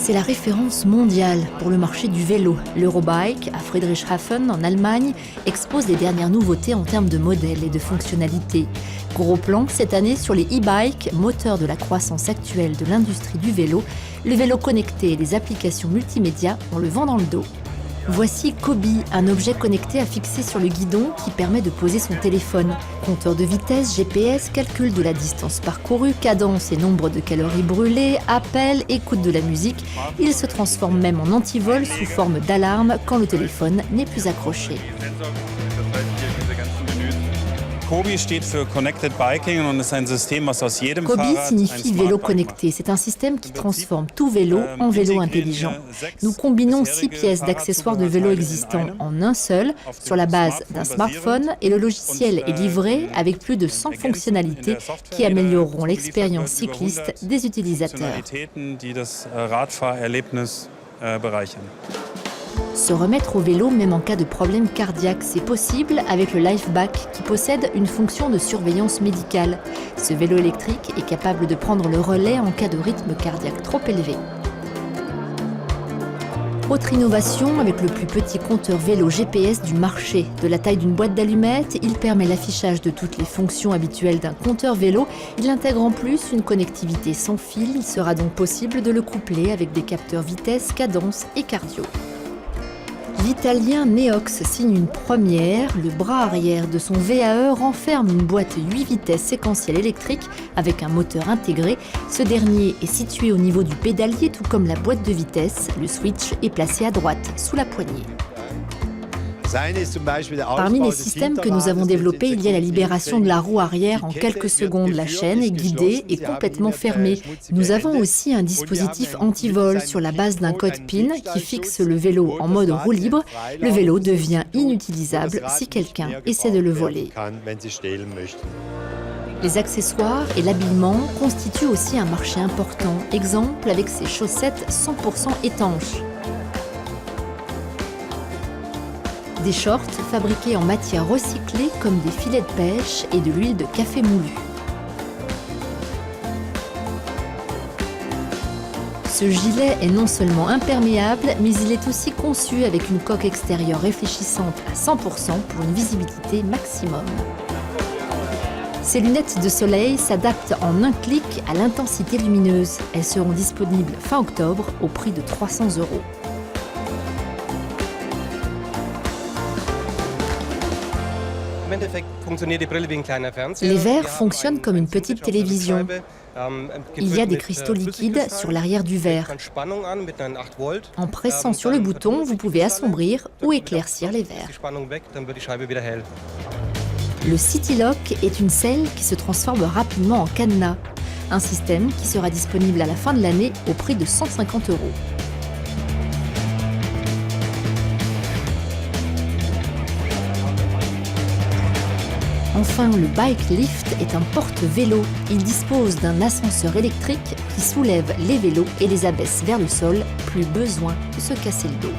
C'est la référence mondiale pour le marché du vélo. L'Eurobike, à Friedrichshafen, en Allemagne, expose les dernières nouveautés en termes de modèles et de fonctionnalités. Gros plan cette année sur les e-bikes, moteur de la croissance actuelle de l'industrie du vélo. Le vélo connecté et les applications multimédia ont le vent dans le dos. Voici Kobi, un objet connecté à fixer sur le guidon qui permet de poser son téléphone. Compteur de vitesse, GPS, calcul de la distance parcourue, cadence et nombre de calories brûlées, appel, écoute de la musique. Il se transforme même en antivol sous forme d'alarme quand le téléphone n'est plus accroché. Kobi steht für Connected Biking und ist ein System, was aus jedem Kobi Fahrrad signifie ein vélo Smart Bike connecté. C'est un système qui transforme tout vélo en vélo intelligent. Nous combinons 6 pièces d'accessoires de vélo existants en un seul, sur la base d'un smartphone, et le logiciel est livré avec plus de 100 fonctionnalités qui amélioreront l'expérience cycliste des utilisateurs. Funktionalitäten, die das Radfahrerlebnis bereichern. Se remettre au vélo même en cas de problème cardiaque, c'est possible avec le LifeBack qui possède une fonction de surveillance médicale. Ce vélo électrique est capable de prendre le relais en cas de rythme cardiaque trop élevé. Autre innovation avec le plus petit compteur vélo GPS du marché. De la taille d'une boîte d'allumettes, il permet l'affichage de toutes les fonctions habituelles d'un compteur vélo. Il intègre en plus une connectivité sans fil. Il sera donc possible de le coupler avec des capteurs vitesse, cadence et cardio. L'Italien Neox signe une première. Le bras arrière de son VAE renferme une boîte 8 vitesses séquentielle électrique avec un moteur intégré. Ce dernier est situé au niveau du pédalier, tout comme la boîte de vitesse. Le switch est placé à droite, sous la poignée. Parmi les systèmes que nous avons développés, il y a la libération de la roue arrière en quelques secondes. La chaîne est guidée et complètement fermée. Nous avons aussi un dispositif anti-vol sur la base d'un code PIN qui fixe le vélo en mode roue libre. Le vélo devient inutilisable si quelqu'un essaie de le voler. Les accessoires et l'habillement constituent aussi un marché important. Exemple avec ces chaussettes 100% étanches. Des shorts fabriqués en matière recyclée comme des filets de pêche et de l'huile de café moulu. Ce gilet est non seulement imperméable, mais il est aussi conçu avec une coque extérieure réfléchissante à 100% pour une visibilité maximum. Ces lunettes de soleil s'adaptent en un clic à l'intensité lumineuse. Elles seront disponibles fin octobre au prix de 300 €. Les verres fonctionnent comme une petite télévision. Il y a des cristaux liquides sur l'arrière du verre. En pressant sur le bouton, vous pouvez assombrir ou éclaircir les verres. Le City Lock est une selle qui se transforme rapidement en cadenas. Un système qui sera disponible à la fin de l'année au prix de 150 €. Enfin, le Bike Lift est un porte-vélo. Il dispose d'un ascenseur électrique qui soulève les vélos et les abaisse vers le sol. Plus besoin de se casser le dos.